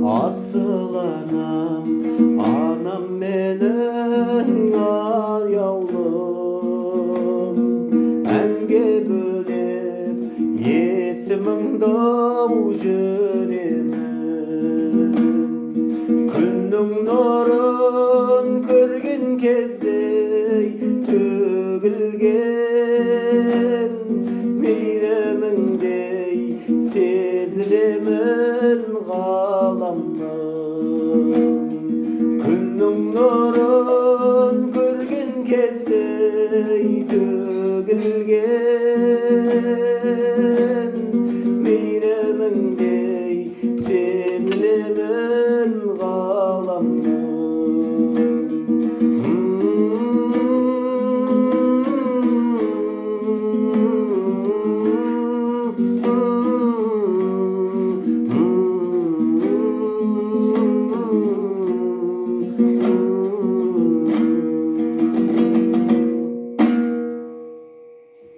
Asıl anam menin ayavlım. Enge bölüp yesimimde ujüremin. Күннің нұрын көрген кезде төгілген мейіріміңдей сезілемін ғаламның. Күннің нұрын көрген кезде төгілген мейіріміңдей сезілемін ғаламның.